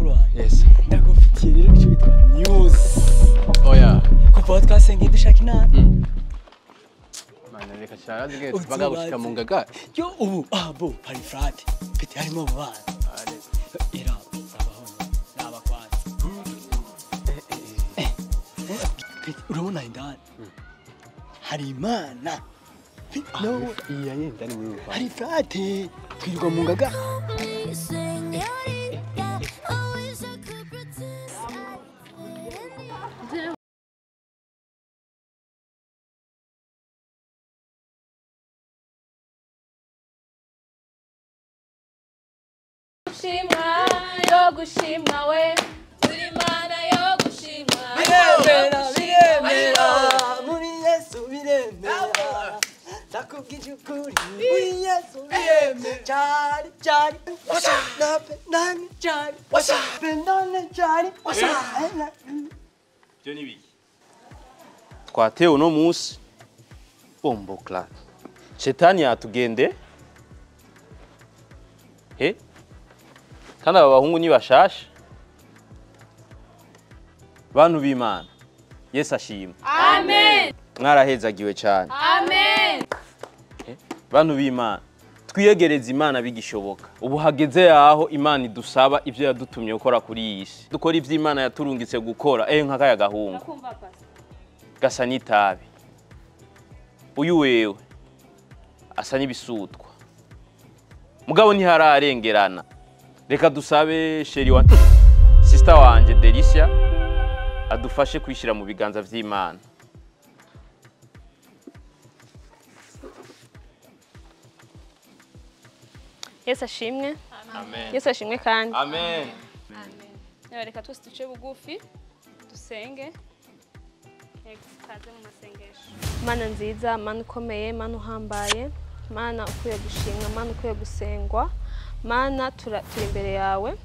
mukuru wanjye. Yes. Ndagufitiye rero icyo bitwa news. Oya. Kuva twasengeye dushaka inama. Mana reka cyara zige tubaga gushika mu ngaga. Yo ubu bo hari FRAT. Pete harimo mu bana. Era abaho n'abakwani. Pete urabona indani. Hari Imana. No, iya yenda ni muri hari FRAT. Twirirwa mu ngaga. Gushimwa yo gushimwa we uri Mana yo gushimwa biremera muri Yesu biremera nakubwije ukuri muri Yesu biremera cyari nane cyari pendane cyari byo ni biki twatewe no musi bombo class Shetani yatugende kandi aba bahungu ni bashasha bantu b'Imana Yesu ashimwe amen mwarahezagiwe cyane amen bantu b'Imana twiyegereza Imana bigishoboka ubu hageze yaho Imana idusaba ivyo yadutumye gukora kuri iyi si dukora ivyo Imana yaturungitse gukora nk'akaya gahungu gasa n'itabi uyu wewe asa n'ibisutwa mugabo ntihararengerana reka dusabe sheri wa sister wanje Delicia adufashe kwishira mu biganza vy'Imana. Yesu ashimwe Amen. Yesu ashimwe kandi Amen. Amen. Reka twese duce bugufi dusenge. Kaze mu masengesho. Mana nziza, Mana ukomeye, Mana uhambaye, Mana ukwiye gushimwa, Mana ukwiye gusengwa. Mana turi imbere yawe.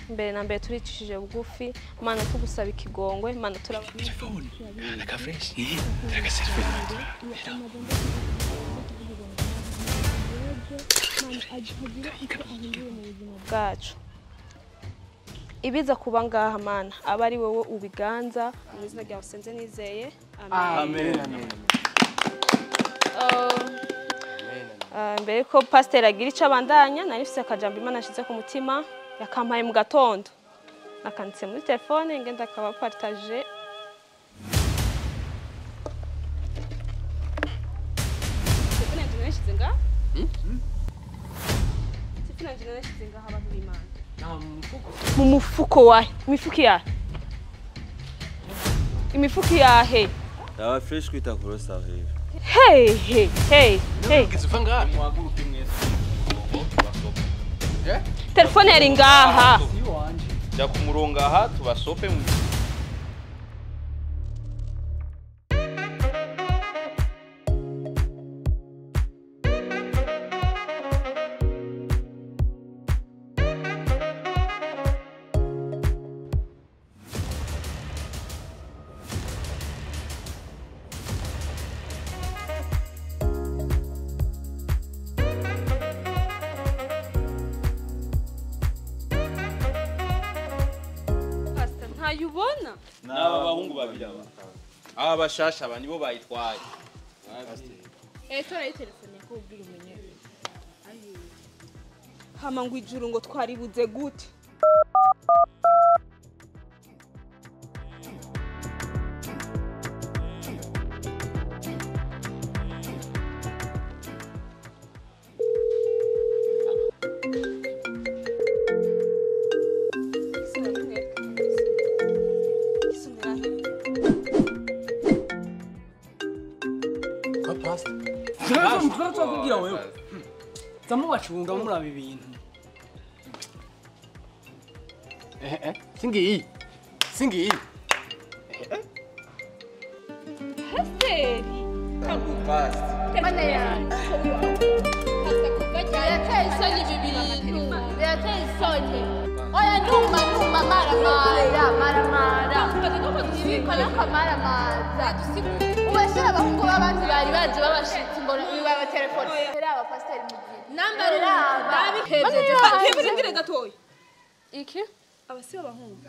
Mbere na mbere turicishije bugufi, Mana tugusaba ikigongwe, Mana turaba telefone reka fresh reka selfie bwacu. Ibiza kuba ngaha Mana aba ari wowe ubiganza mu izina ryawe senze nizeye amen. Amen. Mbere ko pastor agira ico abandanya narifise akajambo Imana ashize ku mutima yakampaye mu gatondo nakanditse muri telefone ngenda akaba partage mu mufuko wahe imifuko yahe imifuko yahe Dawa fresh kwita kurosa hivi. Hey. Kizufanga mwaguruke mwese. Telefone yari ngaha. Ja kumuronga aha tubasope mu Ayubona naba bahungu babiri aba bashasha aba nibo bayitwaye tora telefone ko ubwira umenye hama ngo ijuru ngo twaribuze gute kugira wewe zamu bacunga muri ibintu singi Hasteri Fast. mana yanjye hasta kuvaja yateye isoni bibintu yateye isoni oya numa maramara ibikora kamaramara ubashira abahungu b'abandi bari baje babashitse mbona biba telefone era aba pastor mugihe namba raba babihebye ngire gatoya iki aba si abahungu.